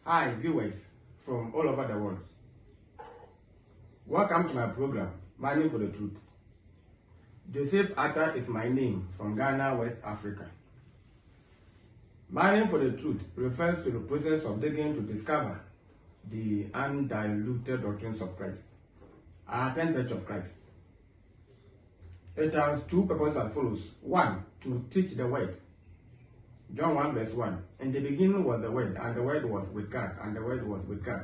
Hi, viewers from all over the world. Welcome to my program, Mining for the Truth. Joseph Atta is my name from Ghana, West Africa. Mining for the Truth refers to the process of digging to discover the undiluted doctrines of Christ. I attend Church of Christ. It has two purposes as follows. One, to teach the word. John 1 verse 1. In the beginning was the Word, and the Word was with God, and the Word was with God.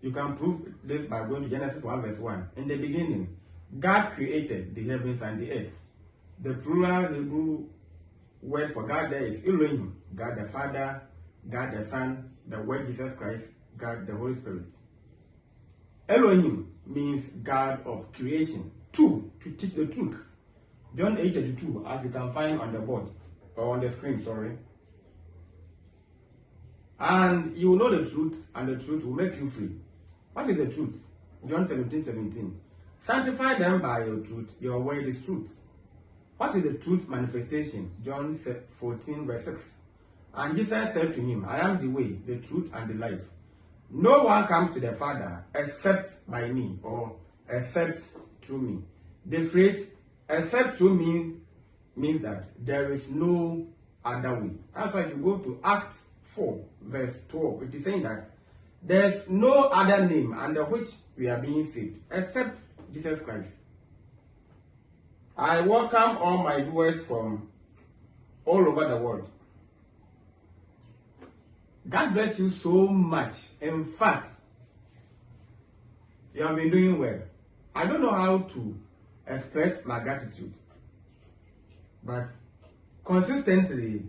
You can prove this by going to Genesis 1 verse 1. In the beginning, God created the heavens and the earth. The plural Hebrew word for God there is Elohim, God the Father, God the Son, the Word Jesus Christ, God the Holy Spirit. Elohim means God of creation. 2, to teach the truth. John 8:32, as you can find on the board. Or on the screen, sorry. And you will know the truth, and the truth will make you free. What is the truth? John 17:17. Sanctify them by your truth, your word is truth. What is the truth manifestation? John 14 verse 6. And Jesus said to him, I am the way, the truth, and the life. No one comes to the Father except by me, or except through me. The phrase except through me means that there is no other way. That's why if you go to Acts 4 verse 12, it is saying that there's no other name under which we are being saved except Jesus Christ. I welcome all my viewers from all over the world. God bless you so much. In fact, you have been doing well. I don't know how to express my gratitude. But consistently,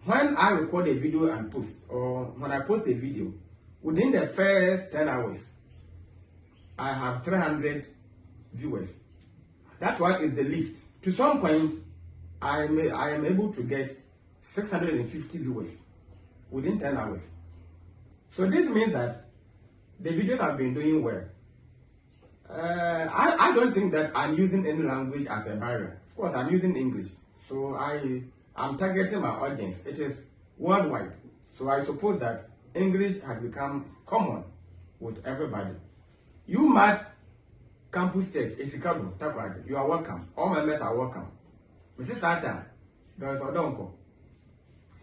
when I record a video and post, or when I post a video, within the first 10 hours, I have 300 viewers. That one is the least. To some point, I am able to get 650 viewers within 10 hours. So this means that the videos have been doing well. I don't think that I'm using any language as a barrier. Of course, I'm using English. So I'm targeting my audience. It is worldwide. So I suppose that English has become common with everybody. You Matt Campus Church, Eccl, Tabrad, you are welcome. All members are welcome. Mrs. Atta, there is Odonko.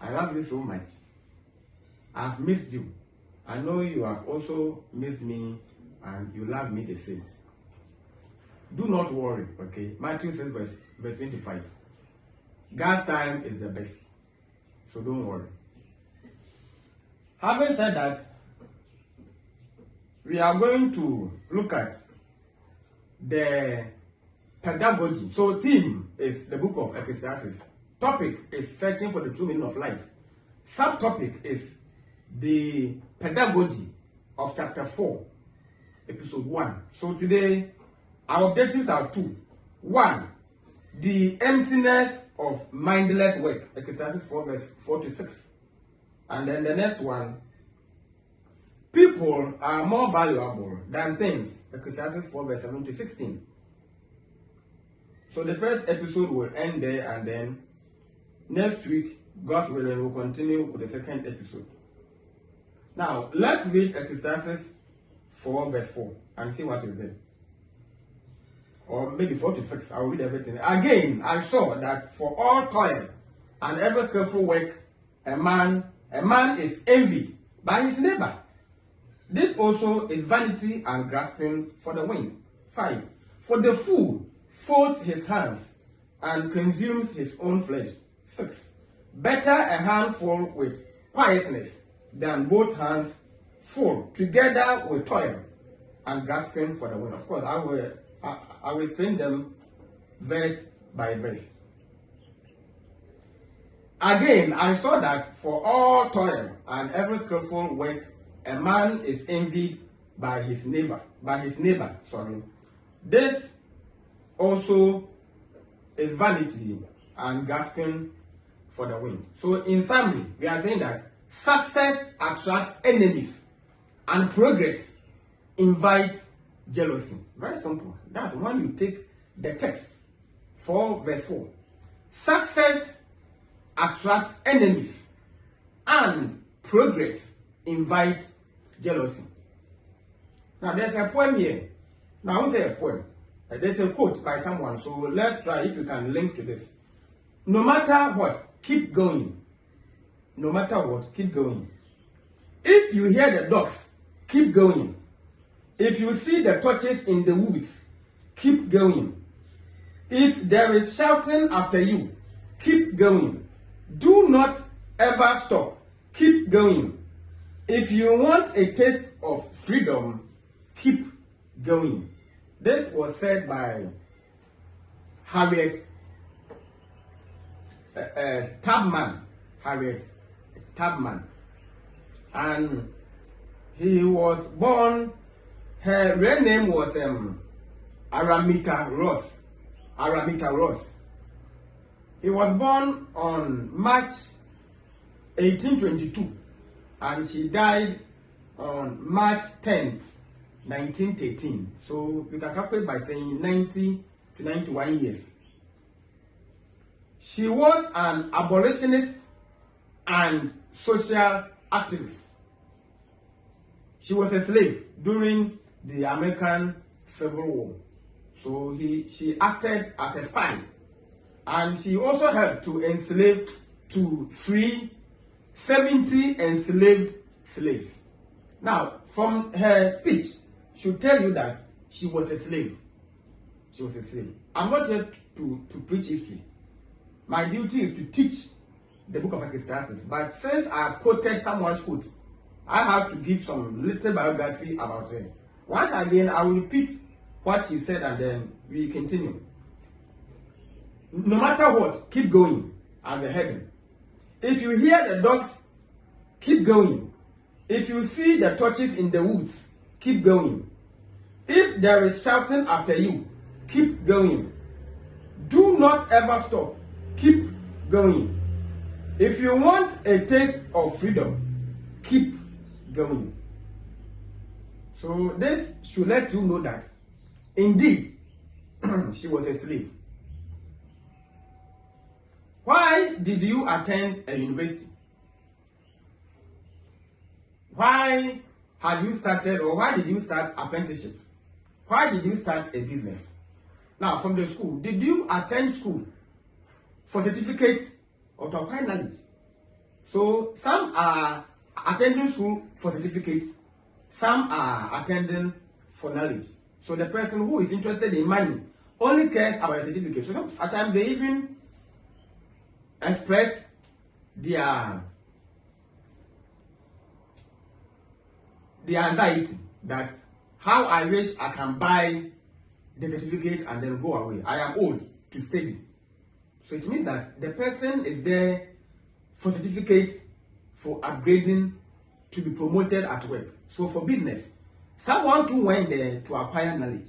I love you so much. I've missed you. I know you have also missed me, and you love me the same. Do not worry, okay? Matthew 6 verse 25. God's time is the best. So don't worry. Having said that, we are going to look at the pedagogy. So theme is the book of Ecclesiastes. Topic is searching for the true meaning of life. Subtopic is the pedagogy of chapter 4, episode 1. So today, our objectives are 2. 1, the emptiness of mindless work, Ecclesiastes 4 verse 4 to 6. And then the next one, people are more valuable than things, Ecclesiastes 4 verse 7 to 16. So the first episode will end there, and then next week, God's willing, we'll continue with the second episode. Now, let's read Ecclesiastes 4 verse 4 and see what is there. Or maybe 4 to 6, I'll read everything. Again, I saw that for all toil and every skillful work, a man is envied by his neighbor. This also is vanity and grasping for the wind. 5, for the fool folds his hands and consumes his own flesh. 6, better a handful with quietness than both hands full together with toil and grasping for the wind. Of course, I will explain them verse by verse. Again, I saw that for all toil and every skillful work, a man is envied by his neighbor. This also is vanity and grasping for the wind. So in summary, we are saying that success attracts enemies and progress invites jealousy. Very simple. That's when you take the text 4 verse 4. Success attracts enemies and progress invite jealousy. Now there's a poem here. Now I won't say a poem. There's a quote by someone. So let's try if you can link to this. No matter what, keep going. No matter what, keep going. If you hear the dogs, keep going. If you see the torches in the woods, keep going. If there is shouting after you, keep going. Do not ever stop. Keep going. If you want a taste of freedom, keep going. This was said by Harriet Tubman. Harriet Tubman. And he was born, her real name was Aramita Ross. Aramita Ross. He was born on March 1822 and she died on March 10th, 1913. So you can calculate by saying 90 to 91 years. She was an abolitionist and social activist. She was a slave during the American Civil War. So she acted as a spy. And she also helped to free 70 enslaved slaves. Now, from her speech, should tell you that she was a slave. She was a slave. I'm not here to preach history. My duty is to teach the book of Ecclesiastes. But since I have quoted someone's quote, I have to give some little biography about her. Once again, I will repeat what she said and then we continue. No matter what, keep going as the heading. If you hear the dogs, keep going. If you see the torches in the woods, keep going. If there is shouting after you, keep going. Do not ever stop. Keep going. If you want a taste of freedom, keep going. So this should let you know that indeed she was a slave. Why did you attend a university? Why have you started, or why did you start apprenticeship? Why did you start a business? Now, from the school, did you attend school for certificates or to acquire knowledge? So some are attending school for certificates, some are attending for knowledge. So the person who is interested in money only cares about a certificate. So at times they even express their anxiety that how I wish I can buy the certificate and then go away. I am old to study. So it means that the person is there for certificates, for upgrading, to be promoted at work. So for business, someone too went there to acquire knowledge.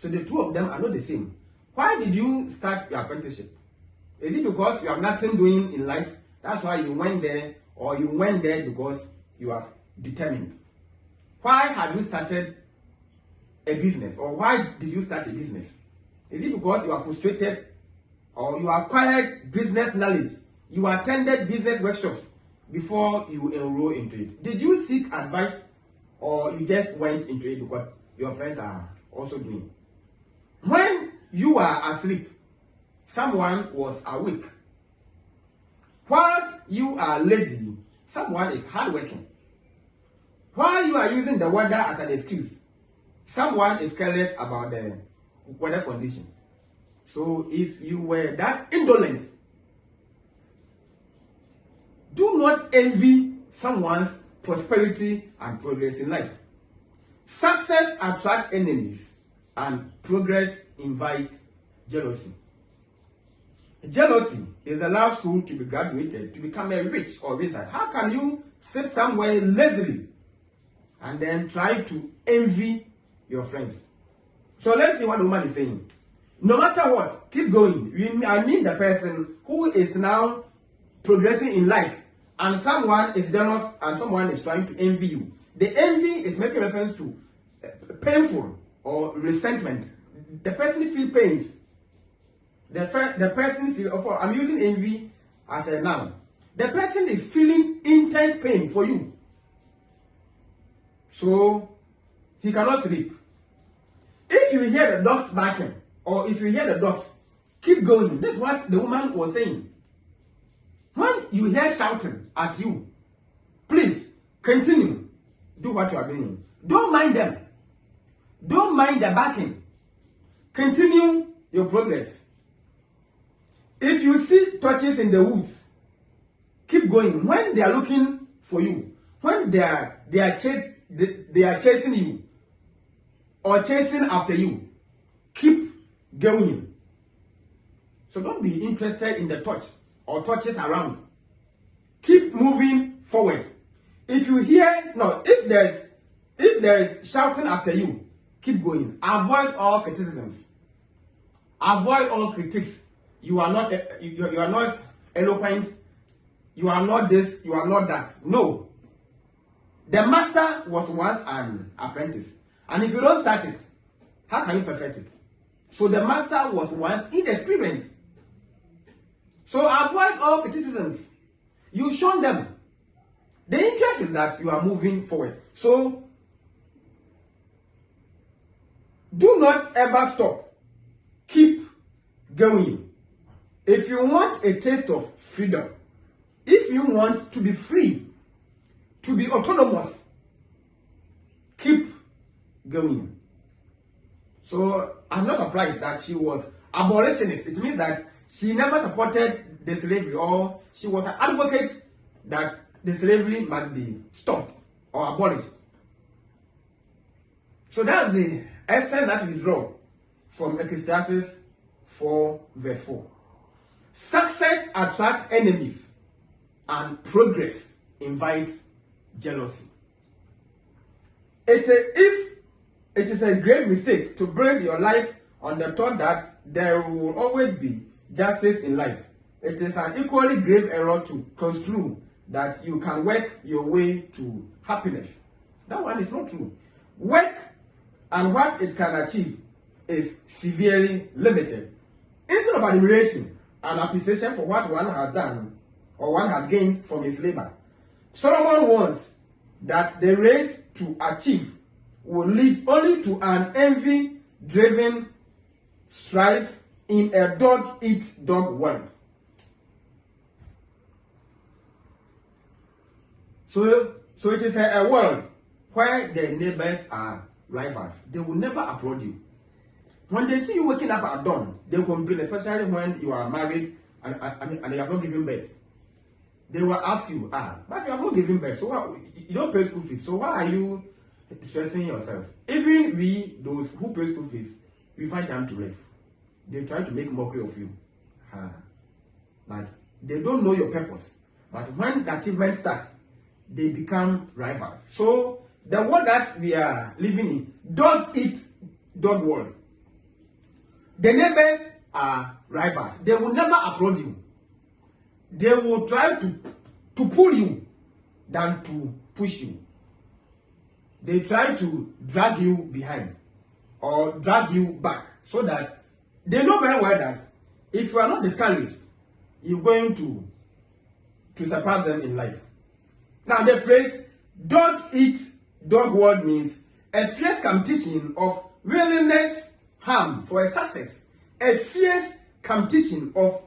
So the two of them are not the same. Why did you start your apprenticeship? Is it because you have nothing doing in life? That's why you went there, or you went there because you are determined? Why have you started a business, or why did you start a business? Is it because you are frustrated, or you acquired business knowledge? You attended business workshops before you enroll into it? Did you seek advice, or you just went into it because your friends are also doing? When you are asleep, someone was awake. While you are lazy, someone is hardworking. While you are using the weather as an excuse, someone is careless about the weather condition. So if you were that indolent, do not envy someone's prosperity and progress in life. Success attracts enemies and progress invites jealousy. Jealousy is the last school to be graduated to become a rich or wizard. How can you sit somewhere lazily and then try to envy your friends? So let's see what the woman is saying. No matter what, keep going. I mean the person who is now progressing in life, and someone is jealous and someone is trying to envy you. The envy is making reference to painful or resentment. The person feels pains. The person feels, I'm using envy as a noun. The person is feeling intense pain for you. So he cannot sleep. If you hear the dogs barking, or if you hear the dogs, keep going. That's what the woman was saying. When you hear shouting at you, please continue. Do what you are doing. Don't mind them. Don't mind the barking. Continue your progress. If you see torches in the woods, keep going. When they are looking for you, when they are chasing you or chasing after you, keep going. So don't be interested in the torch or torches around. Keep moving forward. If you hear, no, if there is shouting after you, keep going. Avoid all criticisms. Avoid all critiques. You are not eloquent. You are not this. You are not that. No. The master was once an apprentice, and if you don't start it, how can you perfect it? So the master was once inexperienced. So avoid all criticisms. You shun them. The interest is that you are moving forward. So do not ever stop. Keep going. If you want a taste of freedom, if you want to be free, to be autonomous, keep going. So I'm not surprised that she was abolitionist. It means that she never supported the slavery, or she was an advocate that the slavery must be stopped or abolished. So that's the essence that we draw from Ecclesiastes 4 verse 4. Success attracts enemies, and progress invites jealousy. If it is a great mistake to build your life on the thought that there will always be justice in life, it is an equally grave error to construe that you can work your way to happiness. That one is not true. Work and what it can achieve is severely limited. Instead of admiration and appreciation for what one has done or one has gained from his labor, Solomon warns that the race to achieve will lead only to an envy-driven strife in a dog-eat-dog world. So it is a world where the neighbors are rivals. They will never applaud you. When they see you waking up at dawn, they will complain, especially when you are married and you have not given birth. They will ask you, but you have not given birth, so why, you don't pay school fees, so why are you stressing yourself? Even we, those who pay school fees, we find time to rest. They try to make mockery of you. But they don't know your purpose. But when the achievement starts, they become rivals. So the world that we are living in, dog eat dog world. The neighbors are rivals. They will never applaud you. They will try to pull you than to push you. They try to drag you behind or drag you back, so that they know very well that if you are not discouraged, you're going to surpass them in life. Now the phrase dog eat dog world means a fierce competition of willingness harm for a success. A fierce competition of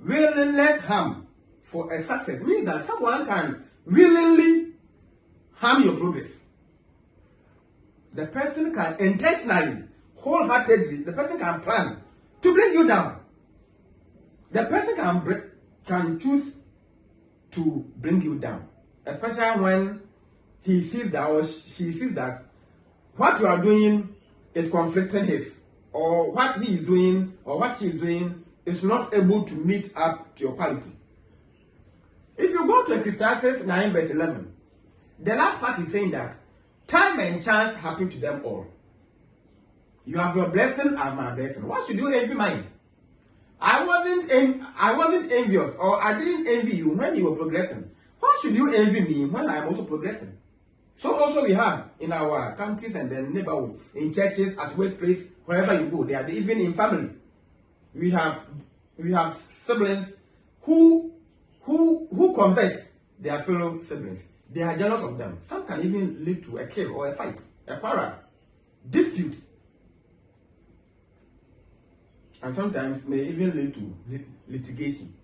willingness harm for a success means that someone can willingly harm your progress. The person can intentionally, wholeheartedly, the person can plan to bring you down. The person can choose to bring you down, especially when he sees that or she sees that what you are doing is conflicting his, or what he is doing or what she is doing is not able to meet up to your quality. If you go to Ecclesiastes 9 verse 11, the last part is saying that time and chance happen to them all. You have your blessing, I have my blessing. Why should you envy mine? I wasn't envious, or I didn't envy you when you were progressing. Why should you envy me when I am also progressing? So also we have in our countries and the neighborhood, in churches, at workplace, wherever you go, they are even in family. We have siblings who convert their fellow siblings. They are jealous of them. Some can even lead to a kill or a fight, a quarrel, dispute. And sometimes may even lead to litigation.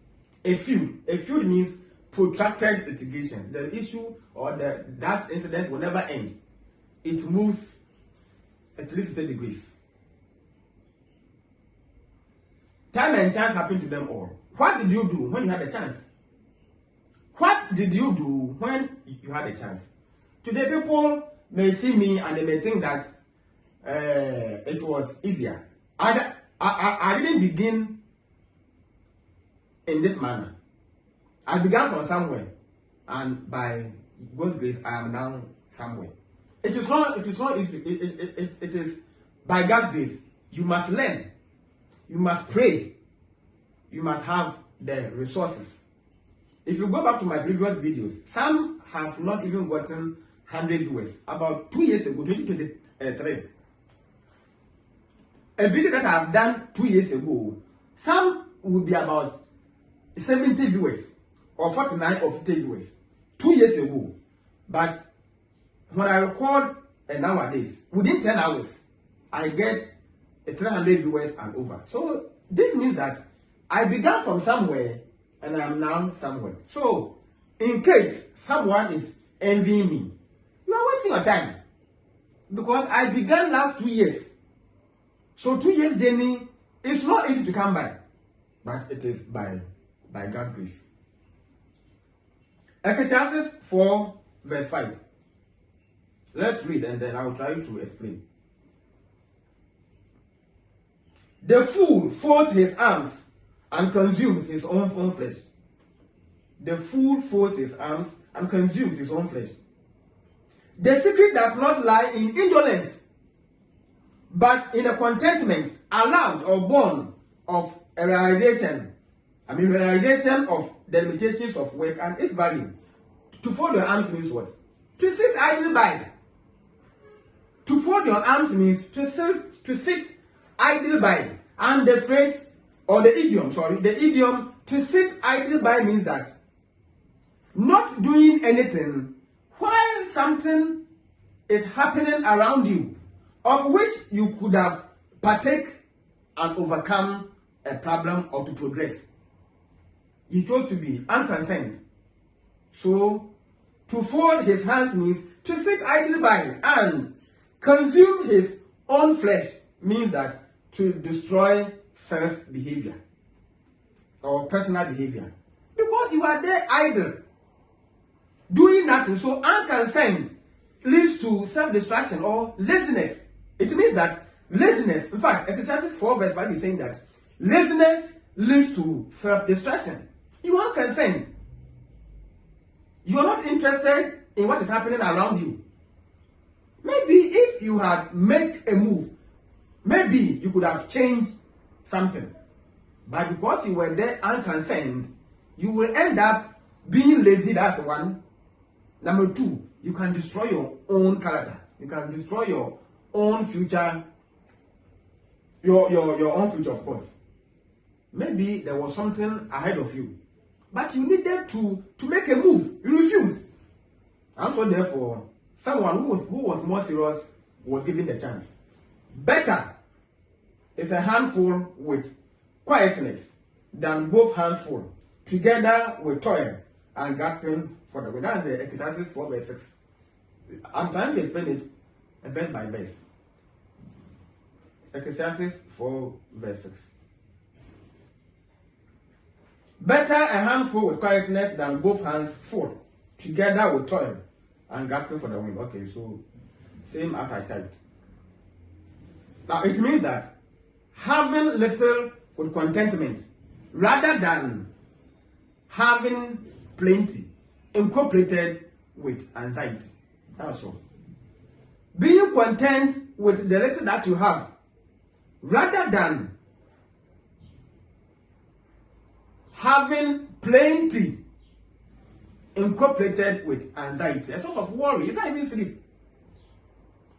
A feud means protracted litigation. The issue or that incident will never end. It moves at least 30 degrees. Time and chance happened to them all. What did you do when you had a chance? What did you do when you had a chance? Today people may see me and they may think that it was easier. I didn't begin in this manner. I began from somewhere, and by God's grace, I am now somewhere. It is not easy. It is by God's grace. You must learn. You must pray. You must have the resources. If you go back to my previous videos, some have not even gotten 100 viewers. About 2 years ago, 2023. A video that I have done 2 years ago, some will be about 70 viewers or 49 or 50 viewers 2 years ago. But when I record nowadays, within 10 hours, I get 300 viewers and over. So this means that I began from somewhere and I am now somewhere. So in case someone is envying me, you are wasting your time, because I began last 2 years. So 2 years journey is not easy to come by, but it is by God's grace. Ecclesiastes 4 verse 5. Let's read and then I will try to explain. The fool folds his arms and consumes his own flesh. The fool folds his arms and consumes his own flesh. The secret does not lie in indolence, but in a contentment allowed or born of a realization of the limitations of work and its value. To fold your arms means what? To sit idle by. To fold your arms means to sit idle by. And the phrase, or the idiom, to sit idle by means that not doing anything while something is happening around you, of which you could have partake and overcome a problem or to progress. You chose to be unconcerned. So, to fold his hands means to sit idly by, and consume his own flesh means that to destroy self-behavior or personal behavior. Because you are there idle, doing nothing. So unconcerned leads to self-distraction or laziness. It means that laziness, in fact, Ecclesiastes 4 verse 5 is saying that laziness leads to self-distraction. You are unconcerned. You are not interested in what is happening around you. Maybe if you had made a move, maybe you could have changed something. But because you were there unconcerned, you will end up being lazy. That's one. Number two, you can destroy your own character. You can destroy your own future. Your own future, of course. Maybe there was something ahead of you, but you needed to make a move. You refused. And so therefore, someone who was more serious was given the chance. Better is a handful with quietness than both hands full together with toil and grasping for the wind. That's the Ecclesiastes 4 verse 6. I'm trying to explain it verse by verse. Ecclesiastes 4 verse 6. Better a handful with quietness than both hands full together with toil and grasping for the wind. Okay, so same as I typed. Now it means that having little with contentment rather than having plenty incorporated with anxiety. That's all. Being content with the little that you have rather than having plenty incorporated with anxiety, a sort of worry. You can't even sleep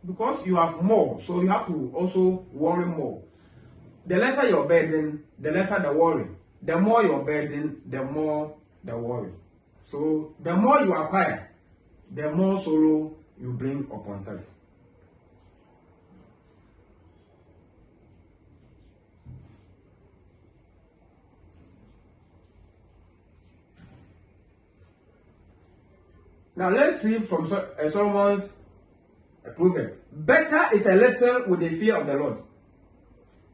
because you have more, so you have to also worry more. The lesser your burden, the lesser the worry. The more your burden, the more the worry. So the more you acquire, the more sorrow you bring upon self. Now let's see from Solomon's proverb. Better is a little with the fear of the Lord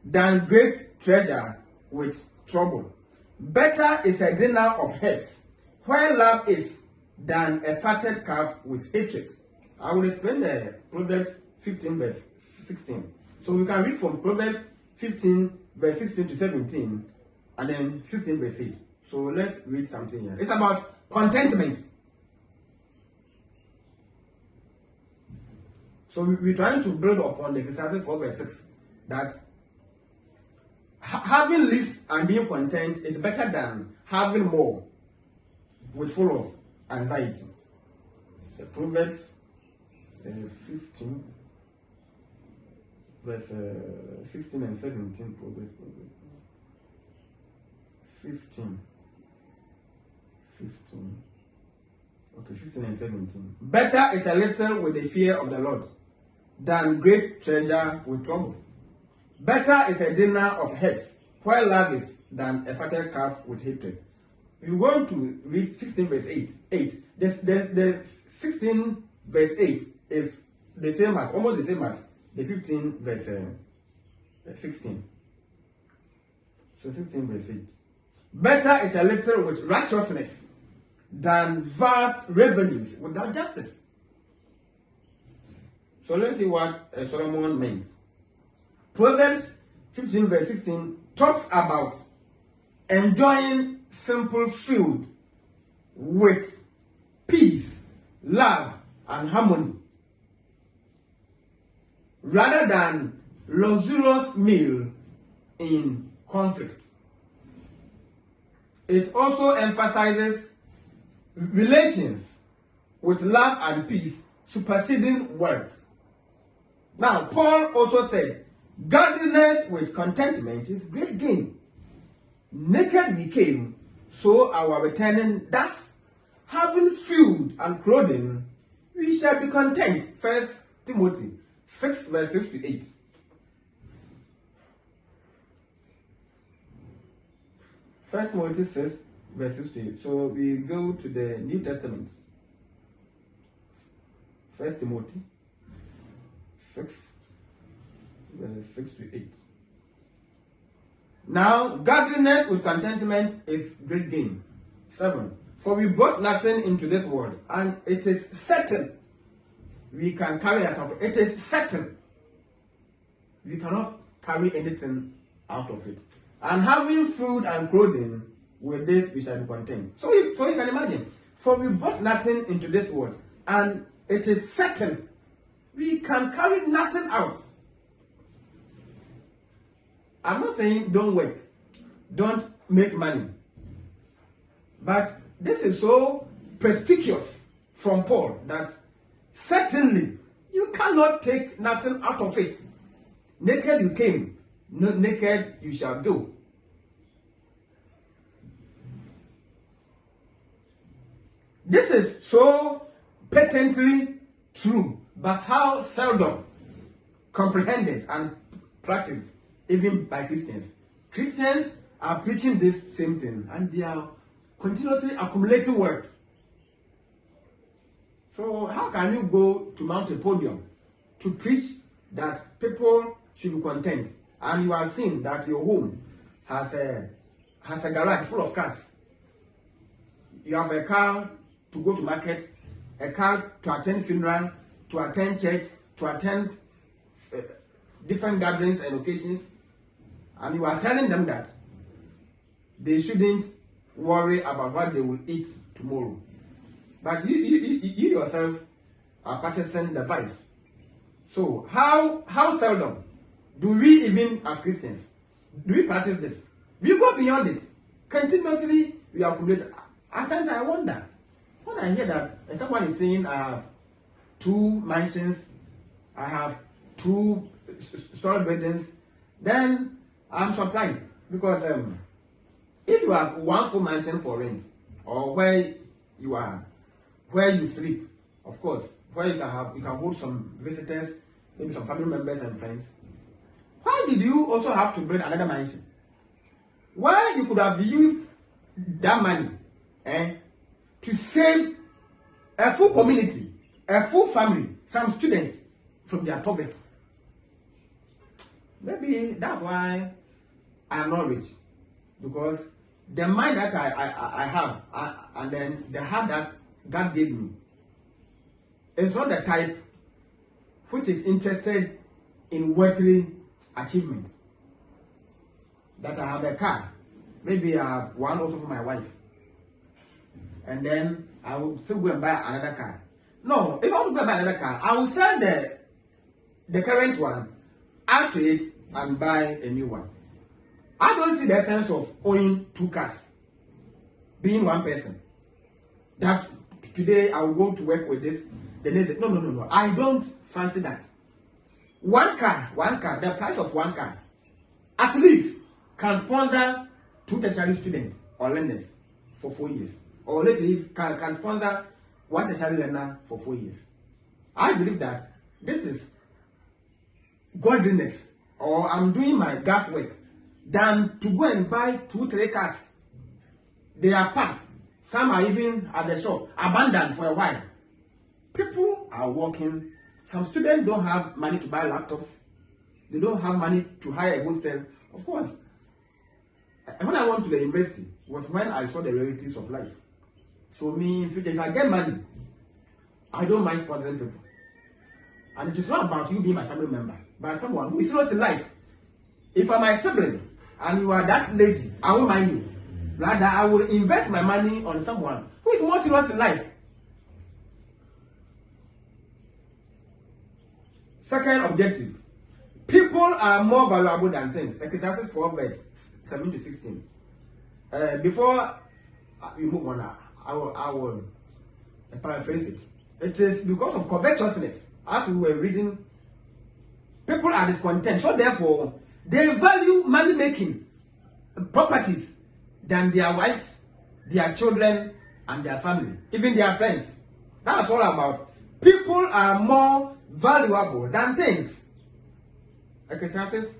than great treasure with trouble. Better is a dinner of heads where love is than a fatted calf with hatred. I will explain the Proverbs 15 verse 16. So we can read from Proverbs 15 verse 16 to 17 and then 16 verse 8. So let's read something here. It's about contentment. So we're trying to build upon the Ecclesiastes 4 verse 6 that having least and being content is better than having more with full of anxiety. The Proverbs 15 verse 16 and 17. Proverbs 15. Okay, 16 and 17. Better is a little with the fear of the Lord than great treasure with trouble. Better is a dinner of heads where love is than a fatted calf with hatred. If you want to read 16 verse 8, the 16 verse 8 is the same as, almost the same as the 15 verse 16. So 16 verse 8. Better is a little with righteousness than vast revenues without justice. So let's see what Solomon meant. Proverbs 15 verse 16 talks about enjoying simple food with peace, love, and harmony, rather than luxurious meal in conflict. It also emphasizes relations with love and peace superseding wealth. Now, Paul also said, godliness with contentment is great gain. Naked we came, so our returning thus, having food and clothing, we shall be content. 1 Timothy 6 verse 6 to 8. First Timothy 6 verse 6 to 8. So we go to the New Testament. 1 Timothy 6 verse 6 to 8. Now, godliness with contentment is great gain. 7. For we brought nothing into this world, and it is certain we can carry it out. It is certain we cannot carry anything out of it. And having food and clothing, with this we shall be content. So you can imagine. For we brought nothing into this world, and it is certain we can carry nothing out. I'm not saying don't work, don't make money. But this is so perspicuous from Paul that certainly you cannot take nothing out of it. Naked you came, naked you shall go. This is so patently true, but how seldom comprehended and practiced even by Christians. Christians are preaching this same thing and they are continuously accumulating wealth. So how can you go to mount a podium to preach that people should be content and you are seeing that your home has a garage full of cars? You have a car to go to market, a car to attend funeral, to attend church, to attend different gatherings and occasions, and you are telling them that they shouldn't worry about what they will eat tomorrow. But you yourself are purchasing the vice. So how seldom do we, even as Christians, do we practice this? We go beyond it. Continuously we accumulate. At times I wonder, when I hear that someone is saying I have 2 mansions, I have 2 storage buildings, then I'm surprised because if you have 1 full mansion for rent or where you sleep, of course, where you can hold some visitors, maybe some family members and friends. Why did you also have to build another mansion? Why you could have used that money to save a full community, a full family, some students from their poverty. Maybe that's why I am not rich, because the mind that I have and then the heart that God gave me is not the type which is interested in worldly achievements. That I have a car, maybe I have one also for my wife, and then I will still go and buy another car. No, if I want to go and buy another car, I will sell the current one, add to it, and buy a new one. I don't see the essence of owning two cars, being one person. That today I will go to work with this, the next. No. I don't fancy that. One car, the price of one car, at least can sponsor 2 tertiary students or learners for 4 years. Or let's say can sponsor 1 tertiary learner for 4 years. I believe that this is godliness, or I'm doing my gas work, than to go and buy 2-3 cars. They are packed. Some are even at the shop, abandoned for a while. People are working. Some students don't have money to buy laptops. They don't have money to hire a hostel. Of course, when I went to the university was when I saw the realities of life. So me, if I get money, I don't mind sponsoring people. And it is not about you being my family member, but someone who is serious in life. If I'm my sibling and you are that lazy, I won't mind you. Rather, I will invest my money on someone who is more serious in life. Second objective. People are more valuable than things. Ecclesiastes 4 verse 7 to 16. Before we move on, I will paraphrase it. It is because of covetousness, as we were reading, people are discontent. So therefore, they value money-making properties than their wives, their children, and their family, even their friends. That's all about. People are more valuable than things. Ecclesiastes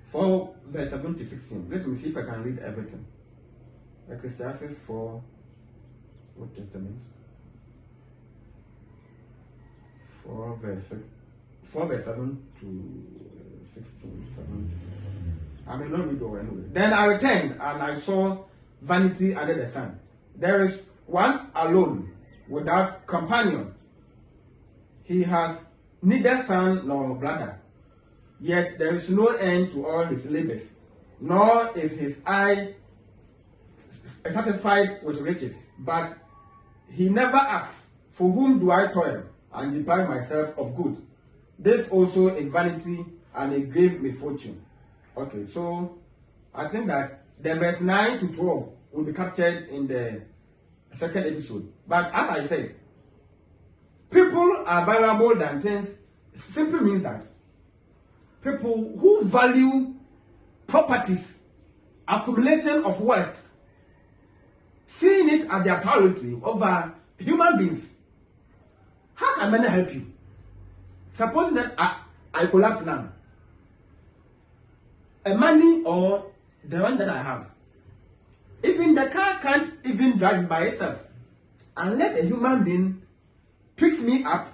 4 verse 7 to 16. Let me see if I can read everything. Ecclesiastes 4, Old Testament. 4 verse 7 to 16. 7 to 16. I may not read all anyway. Then I returned and I saw vanity under the sun. There is one alone, without companion. He has neither son nor brother. Yet there is no end to all his labors, nor is his eye satisfied with riches. But he never asks, for whom do I toil and deprive myself of good? This also is vanity and a grave misfortune. Okay, so I think that the verse 9 to 12 will be captured in the second episode. But as I said, people are valuable than things. It simply means that people who value properties, accumulation of wealth, seeing it as their priority over human beings. How can money help you? Supposing that I collapse now. A money or the one that I have, even the car can't even drive by itself unless a human being picks me up,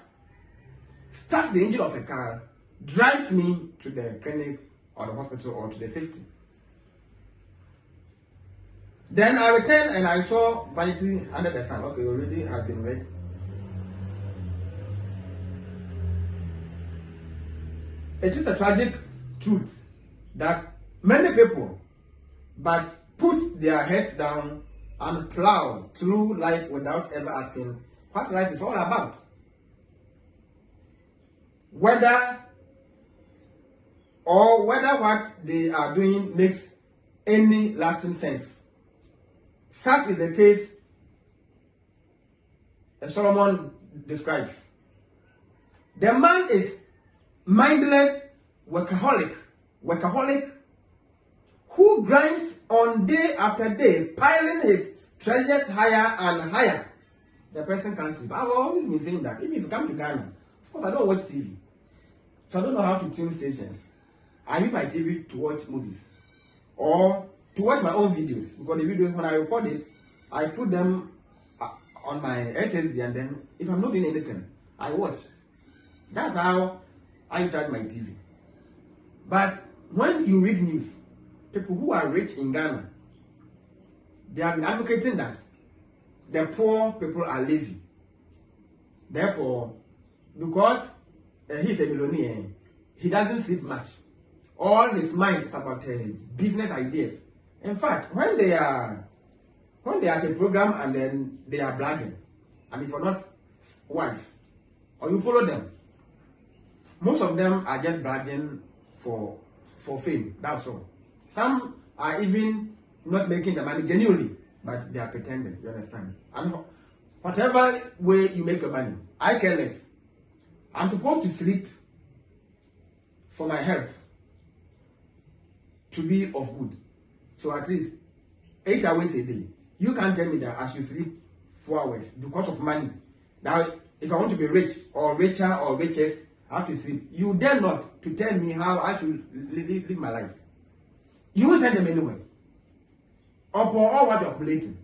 starts the engine of a car, drives me to the clinic or the hospital or to the safety. Then I returned and I saw vanity under the sun. Okay, already has been read. It is a tragic truth that many people but put their heads down and plow through life without ever asking what life is all about. Whether what they are doing makes any lasting sense. Such is the case as Solomon describes. The man is mindless, workaholic, who grinds on day after day, piling his treasures higher and higher, the person can't sleep. I've always been saying that. Even if you come to Ghana, of course I don't watch TV. So I don't know how to tune stations. I use my TV to watch movies. Or to watch my own videos. Because the videos, when I record it, I put them on my SSD, and then if I'm not doing anything, I watch. That's how I charge my TV. But when you read news, people who are rich in Ghana, they have been advocating that the poor people are lazy. Therefore, because he's a millionaire, he doesn't sleep much. All his mind is about business ideas. In fact, when they are at a program and then they are bragging, and if you're not wise, or you follow them, most of them are just bragging for fame. That's all. Some are even not making the money genuinely, but they are pretending. You understand? And whatever way you make your money, I care less. I'm supposed to sleep for my health to be of good. So at least 8 hours a day. You can't tell me that I should sleep 4 hours because of money. Now, if I want to be rich or richer or richest, I have to sleep. You dare not to tell me how I should live my life. You will send them anyway. Upon all what you're calculating,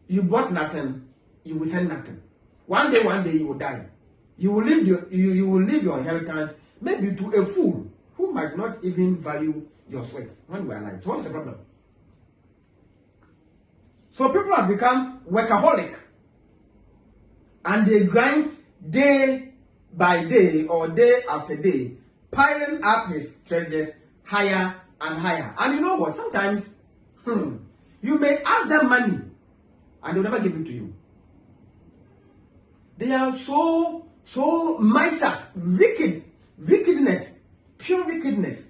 you bought nothing, you will send nothing. One day you will die. You will leave your inheritance maybe to a fool who might not even value your sweat when you are alive. So what's the problem? So people have become workaholic, and they grind day by day or day after day, piling up his treasures higher and higher. And you know what? Sometimes you may ask them money and they'll never give it to you. They are so miser, wickedness, pure wickedness.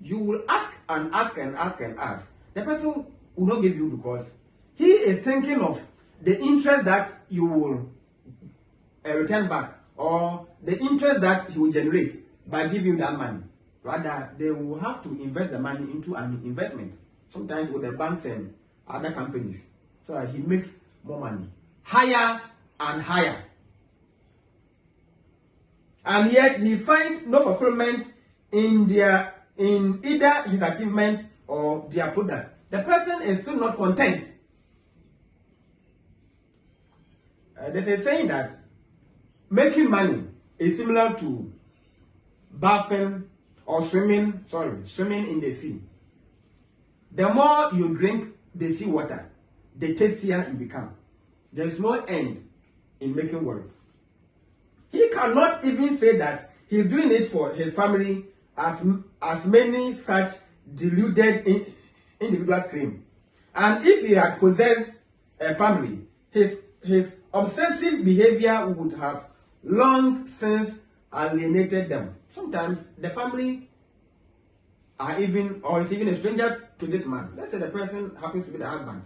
You will ask and ask and ask and ask. The person will not give you because he is thinking of the interest that you will return back, or the interest that he will generate by giving you that money. Rather, they will have to invest the money into an investment, sometimes with the banks and other companies, so that he makes more money, higher and higher. And yet he finds no fulfillment in either his achievement or their product. The person is still not content. There's a saying that making money is similar to bathing or swimming in the sea. The more you drink the sea water, the tastier you become. There is no end in making wealth. He cannot even say that he's doing it for his family, as many such deluded individuals claim. And if he had possessed a family, his obsessive behavior would have long since alienated them. Sometimes the family is even a stranger to this man. Let's say the person happens to be the husband.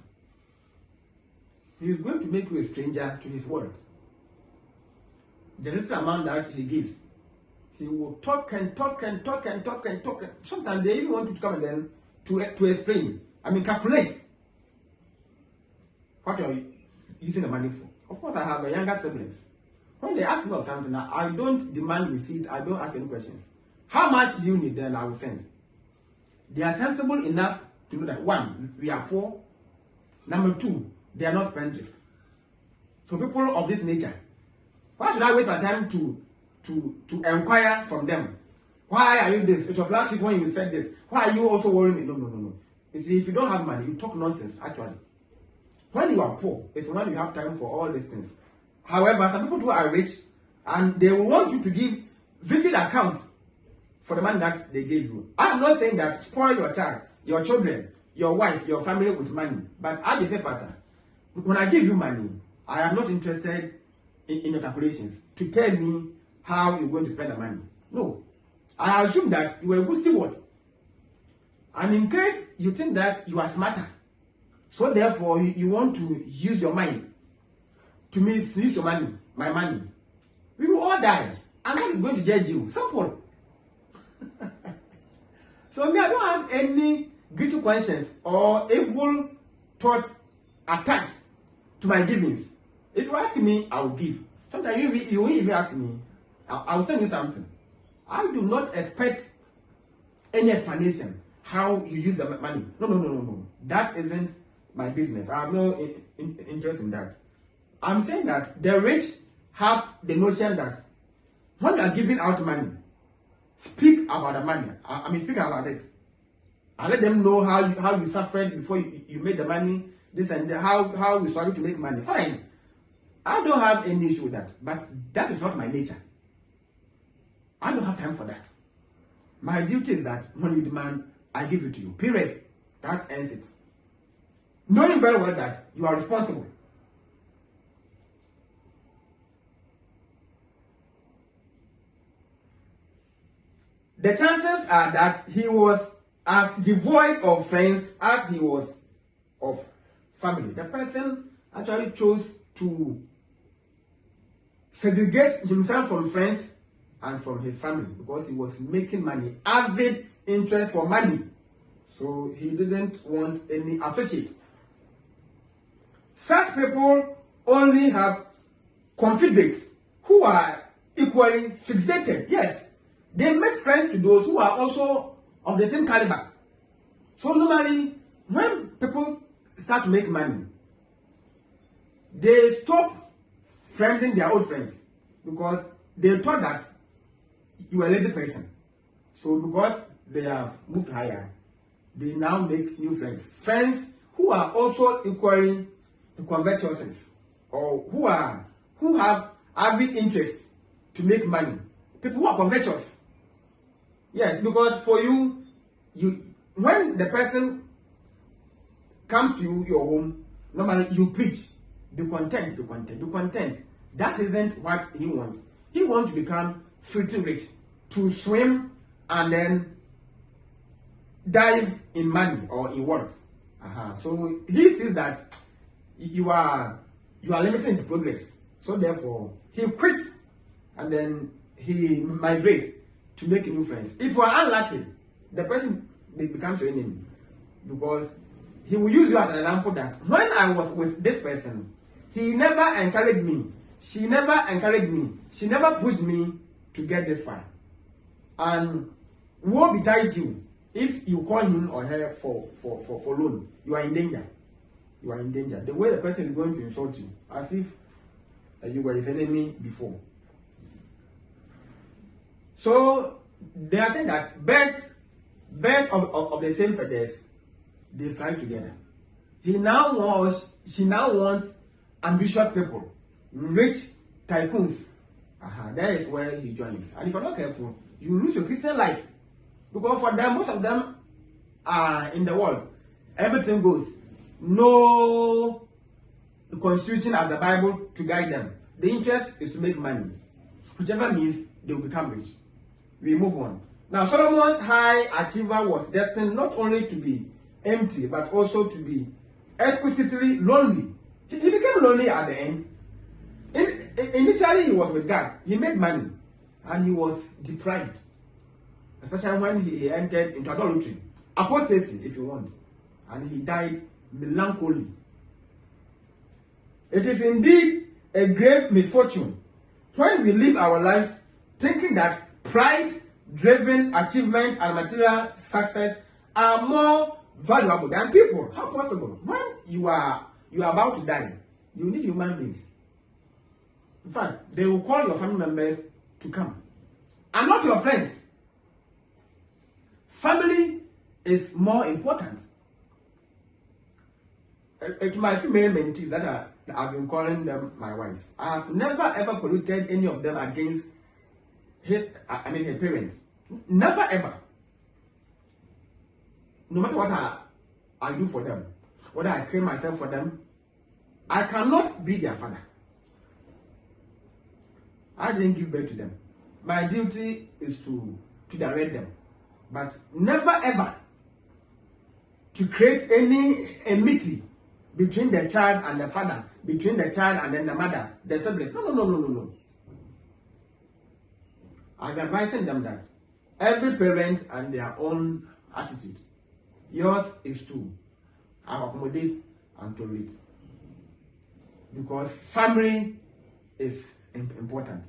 He is going to make you a stranger to his words. The little amount that he gives, he will talk and talk and talk and talk and talk. Sometimes they even want you to come and then to explain. Calculate what are you using the money for. Of course, I have a younger siblings. When they ask me of something, I don't demand receipt. I don't ask any questions. How much do you need? Then I will send. They are sensible enough to know that, one, we are poor. Number two, they are not spendthrifts. So people of this nature, why should I waste my time to inquire from them? Why are you this? It was last week when you said this. Why are you also worrying me? No. You see, if you don't have money, you talk nonsense, actually. When you are poor, it's when you have time for all these things. However, some people who are rich, and they will want you to give vivid accounts for the money that they gave you. I'm not saying that spoil your child, your children, your wife, your family with money. But at the same time, when I give you money, I am not interested in your calculations to tell me how you're going to spend the money. No. I assume that you are a good steward. And in case you think that you are smarter, so therefore you want to use your mind to misuse your money, my money, we will all die. I'm not going to judge you. Simple. So me, I don't have any guilty conscience or evil thought attached to my givings. If you ask me, I will give. Sometimes you won't even ask me, I will send you something. I do not expect any explanation how you use the money. No. That isn't my business. I have no interest in that. I'm saying that the rich have the notion that when you are giving out money, speak about the money. Speak about it. I let them know how you suffered before you made the money. This and that, how you struggle to make money. Fine. I don't have any issue with that. But that is not my nature. I don't have time for that. My duty is that when you demand, I give it to you. Period. That ends it. Knowing very well that you are responsible. The chances are that he was as devoid of friends as he was of family. The person actually chose to segregate himself from friends and from his family because he was making money, avid interest for money. So he didn't want any associates. Such people only have confederates who are equally fixated. Yes, they make friends to those who are also of the same caliber. So normally, when people start to make money, they stop friending their old friends because they thought that you are a lazy person. So because they have moved higher, they now make new friends. Friends who are also equally covetous or who have avid interest to make money. People who are covetous. Yes, because for you when the person comes to your home, normally you preach, be content. That isn't what he wants. He wants to become filthy rich, to swim and then dive in money or in wealth. So he sees that you are limiting his progress. So therefore, he quits and then he migrates to make new friends. If you are unlucky, the person becomes your enemy because he will use you as an example that when I was with this person, he never encouraged me. She never encouraged me. She never pushed me to get this far. And woe betides you if you call him or her for loan. You are in danger. You are in danger. The way the person is going to insult you, as if you were his enemy before. So they are saying that birds of the same feathers, they fly together. She now wants ambitious people, rich tycoons. That is where he joins. And if you're not careful, you lose your Christian life. Because for them, most of them are in the world. Everything goes. No constitution as the Bible to guide them. The interest is to make money. Whichever means they will become rich. We move on. Now, Solomon's high achiever was destined not only to be empty, but also to be exquisitely lonely. He became lonely at the end. Initially, he was with God. He made money. And he was deprived. Especially when he entered into idolatry. Apostasy, if you want. And he died melancholy. It is indeed a grave misfortune when we live our lives thinking that pride-driven achievement and material success are more valuable than people. How possible? When you are about to die, you need human beings. In fact, they will call your family members to come. And not your friends. Family is more important. To my female mentees that I've been calling them my wives, I have never ever polluted any of them against her parents. Never ever. No matter what I do for them, whether I kill myself for them, I cannot be their father. I didn't give birth to them. My duty is to direct them. But never ever to create any enmity between the child and the father, between the child and then the mother, the siblings. No. I'm advising them that every parent and their own attitude. Yours is to accommodate and tolerate. because family is important.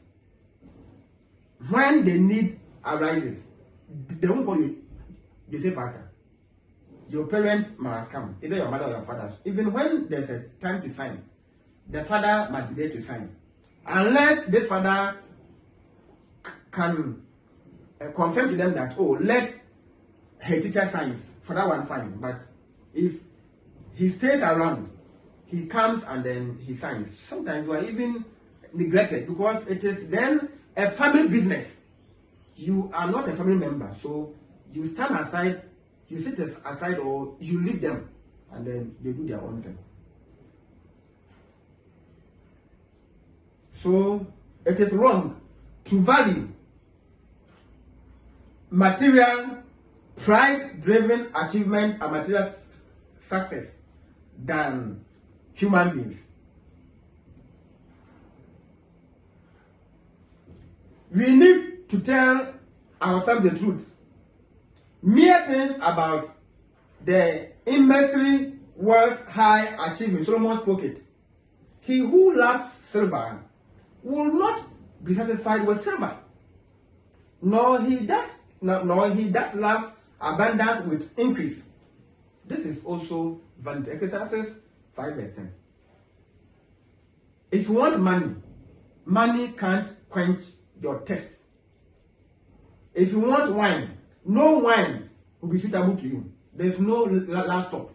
When the need arises, they won't call you. They say, "Father, your parents must come, either your mother or your father." Even when there's a time to sign, the father must be there to sign. Unless this father can confirm to them that, "Oh, let her teacher sign," for that one, fine. But if he stays around, he comes and then he signs. Sometimes you are even neglected because it is then a family business. You are not a family member, so you stand aside, you sit aside, or you leave them, and then they do their own thing. So it is wrong to value material, pride-driven achievement and material success than human beings. We need to tell ourselves the truth. Mere things about the immensely worth high achievement, Solomon's pocket. He who loves silver will not be satisfied with silver, nor he that loves abundance with increase. This is also vanity. Ecclesiastes 5:10. If you want money, money can't quench your thirst. If you want wine, no wine will be suitable to you. There's no last stop.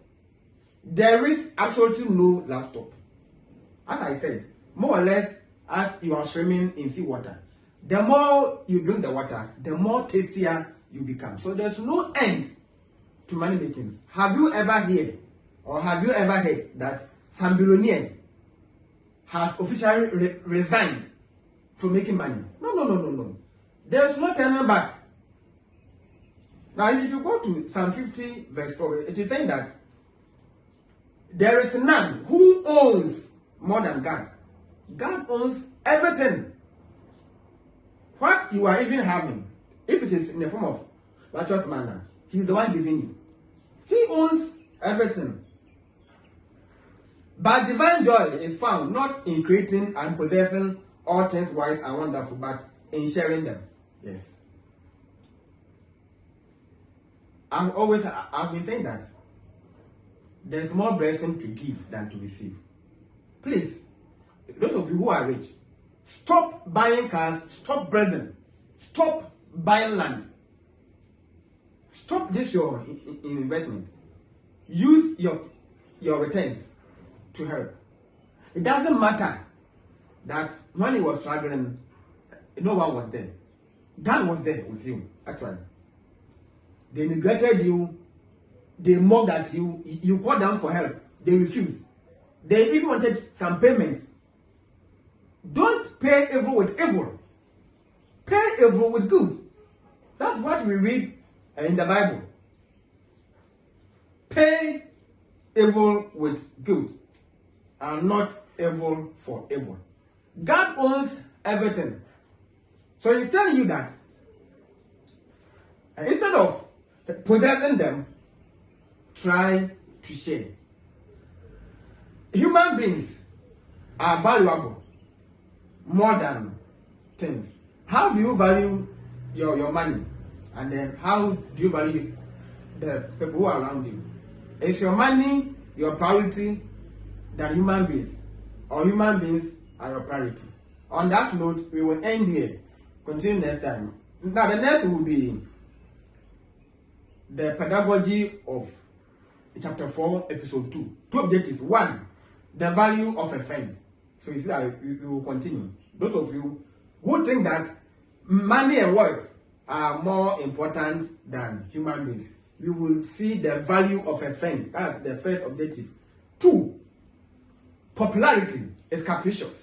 There is absolutely no last stop. As I said, more or less, as you are swimming in sea water, the more you drink the water, the more tastier you become. So there's no end to money making. Have you ever heard or have you ever heard that some billionaire has officially resigned from making money? No. There's no turning back. Now, if you go to Psalm 50 verse 4, it is saying that there is none who owns more than God. God owns everything. What you are even having, if it is in the form of righteous manner, He's the one giving you. He owns everything. But divine joy is found not in creating and possessing all things wise and wonderful, but in sharing them. Yes. I've been saying that there's more blessing to give than to receive. Please, those of you who are rich, stop buying cars, stop building, stop buying land. Stop this your investment. Use your returns to help. It doesn't matter that when he was struggling, no one was there. God was there with you, actually. They neglected you. They mocked at you. You called them for help. They refused. They even wanted some payments. Don't pay evil with evil. Pay evil with good. That's what we read in the Bible. Pay evil with good and not evil for evil. God owns everything. So he's telling you that instead of possessing them, try to share. Human beings are valuable more than things. How do you value your money? And then how do you value the people who are around you? Is your money your priority than human beings? Or human beings are your priority? On that note, we will end here. Continue next time. Now the next will be the pedagogy of chapter 4, episode 2. Two objectives. 1, the value of a friend. So you see that we will continue. Those of you who think that money and wealth are more important than human beings, we will see the value of a friend. That's the first objective. 2, popularity is capricious.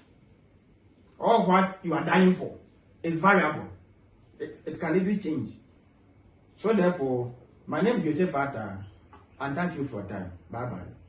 All what you are dying for is variable. It can easily change. So therefore, my name is Joseph Atta, and thank you for your time. Bye-bye.